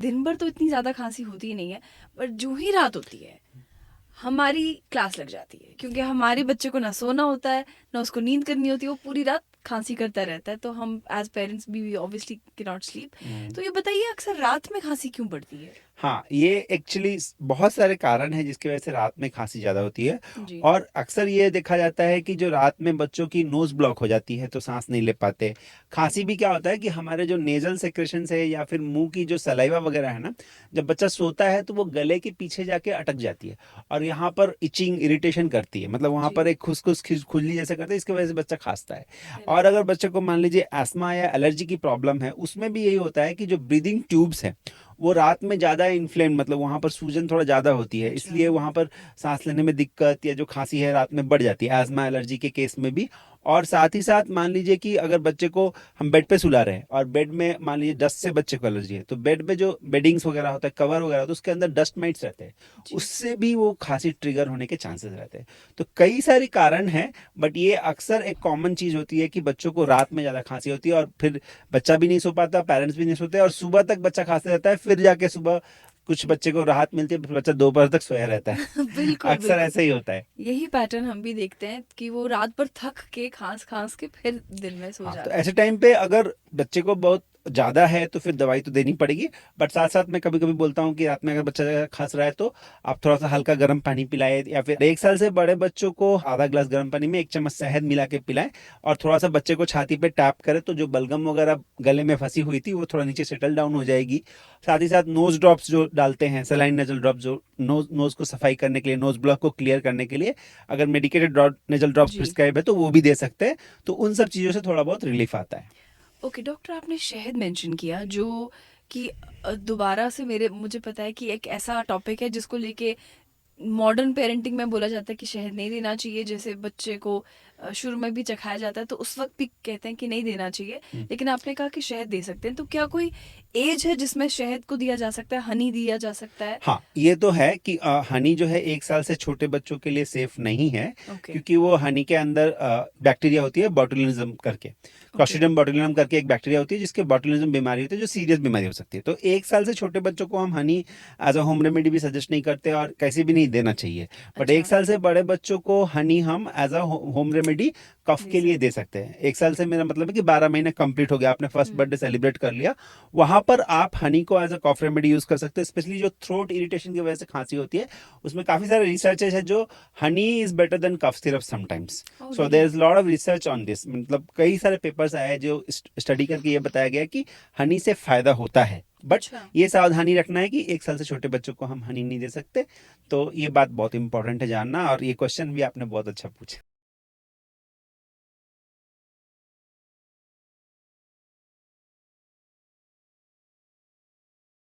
दिन भर तो इतनी ज़्यादा खांसी होती नहीं है, पर जो ही रात होती है हमारी क्लास लग जाती है, क्योंकि हमारे बच्चे को ना सोना होता है ना उसको नींद करनी होती है, वो पूरी रात खांसी करता रहता है, तो हम एज पेरेंट्स भी ऑब्वियसली कैन नॉट स्लीप। तो ये बताइए अक्सर रात में खांसी क्यों पड़ती है? हाँ, ये एक्चुअली बहुत सारे कारण हैं जिसकी वजह से रात में खांसी ज़्यादा होती है। जी। और अक्सर ये देखा जाता है कि जो रात में बच्चों की नोज़ ब्लॉक हो जाती है तो सांस नहीं ले पाते। खांसी भी क्या होता है कि हमारे जो नेज़ल सेक्रेशंस है या फिर मुंह की जो सलाइवा वगैरह है ना, जब बच्चा सोता है तो वो गले के पीछे जाके अटक जाती है और यहाँ पर इचिंग इरिटेशन करती है, मतलब वहाँ जी। पर एक खुसखुस खुजली जैसे करते हैं, इसकी वजह से बच्चा खांसता है। और अरे। अगर बच्चे को मान लीजिए एस्मा या एलर्जी की प्रॉब्लम है, उसमें भी यही होता है कि जो ब्रीदिंग ट्यूब्स हैं वो रात में ज़्यादा इन्फ्लेम, मतलब वहाँ पर सूजन थोड़ा ज़्यादा होती है, अच्छा। इसलिए वहाँ पर सांस लेने में दिक्कत या जो खांसी है रात में बढ़ जाती है, एस्मा एलर्जी के केस में भी। और साथ ही साथ मान लीजिए कि अगर बच्चे को हम बेड पे सुला रहे हैं और बेड में मान लीजिए डस्ट से बच्चे को एलर्जी है, तो बेड पे जो बेडिंग्स वगैरह होता है, कवर वगैरह होता है, उसके अंदर डस्ट माइट्स रहते हैं, जी। उससे भी वो खांसी ट्रिगर होने के चांसेस रहते हैं। तो कई सारे कारण हैं, बट ये अक्सर एक कॉमन चीज़ होती है कि बच्चों को रात में ज़्यादा खांसी होती है और फिर बच्चा भी नहीं सो पाता, पेरेंट्स भी नहीं सोते और सुबह तक बच्चा खांसते रहता है, फिर जाके सुबह कुछ बच्चे को राहत मिलती है, फिर बच्चा दोपहर तक सोया रहता है। बिल्कुल अक्सर बिल्कुल। ऐसा ही होता है। यही पैटर्न हम भी देखते हैं कि वो रात भर थक के खांस खांस के फिर दिन में सो हाँ, तो जाते ऐसे हैं। टाइम पे अगर बच्चे को बहुत ज़्यादा है तो फिर दवाई तो देनी पड़ेगी। बट साथ साथ मैं कभी कभी बोलता हूँ कि रात में अगर बच्चा खांस रहा है तो आप थोड़ा सा हल्का गर्म पानी पिलाएं, या फिर 1 साल से बड़े बच्चों को आधा ग्लास गर्म पानी में 1 चम्मच शहद मिला के पिलाएं और थोड़ा सा बच्चे को छाती पे टैप करें तो जो बलगम वगैरह गले में फंसी हुई थी वो थोड़ा नीचे सेटल डाउन हो जाएगी। साथ ही साथ नोज ड्रॉप्स जो डालते हैं, सलाइन नेजल ड्रॉप, जो नोज को सफाई करने के लिए, नोज ब्लॉक को क्लियर करने के लिए अगर मेडिकेटेड नेजल ड्रॉप्स जी। प्रिस्क्राइब है तो वो भी दे सकते हैं। तो उन सब चीज़ों से थोड़ा बहुत रिलीफ आता है। ओके डॉक्टर, आपने शहद मेंशन किया जो कि दोबारा से मेरे मुझे पता है कि एक ऐसा टॉपिक है जिसको लेके मॉडर्न पेरेंटिंग में बोला जाता है कि शहद नहीं देना चाहिए, जैसे बच्चे को शुरू में भी चखाया जाता है तो उस वक्त भी कहते हैं कि नहीं देना चाहिए, हम्म। लेकिन आपने कहा कि शहद दे सकते हैं, तो क्या कोई एज है जिसमें शहद को दिया जा सकता है, हनी दिया जा सकता है? हाँ, ये तो है कि हनी जो है 1 साल से छोटे बच्चों के लिए सेफ नहीं है, ओके। क्योंकि वो हनी के अंदर बैक्टीरिया होती है बॉटुलिज्म करके, ओके। क्लॉस्ट्रिडियम बॉटुलिनम करके एक बैक्टीरिया होती है जिसके बॉटुलिज्म बीमारी होती है जो सीरियस बीमारी हो सकती है। तो 1 साल से छोटे बच्चों को हम honey as a home remedy भी सजेस्ट नहीं करते और कैसे भी नहीं देना चाहिए। बट एक अच्छा। साल से बड़े बच्चों को हनी हम एज अ होम रेमेडी कफ दे के लिए दे सकते सकते हैं। 1 साल से मेरा मतलब है कि 12 महीने कंप्लीट हो गया, आपने फर्स्ट हैं। बर्थडे सेलिब्रेट कर लिया, वहां पर आप हनी को as a cough remedy use कर सकते हैं। स्पेशली जो थ्रोट इरिटेशन की वजह से खांसी होती है, उसमें काफी सारे रिसर्चेस है जो honey is better than cough syrup sometimes. Oh so there really? Is lot of research on this, मतलब कई सारे पेपर्स आए हैं जो स्टडी करके ये बताया गया है कि हनी से फायदा होता है। बट अच्छा। ये सावधानी रखना है कि 1 साल से छोटे बच्चों को हम हनी नहीं दे सकते। तो ये बात बहुत इंपॉर्टेंट है जानना, और ये क्वेश्चन भी आपने बहुत अच्छा पूछा।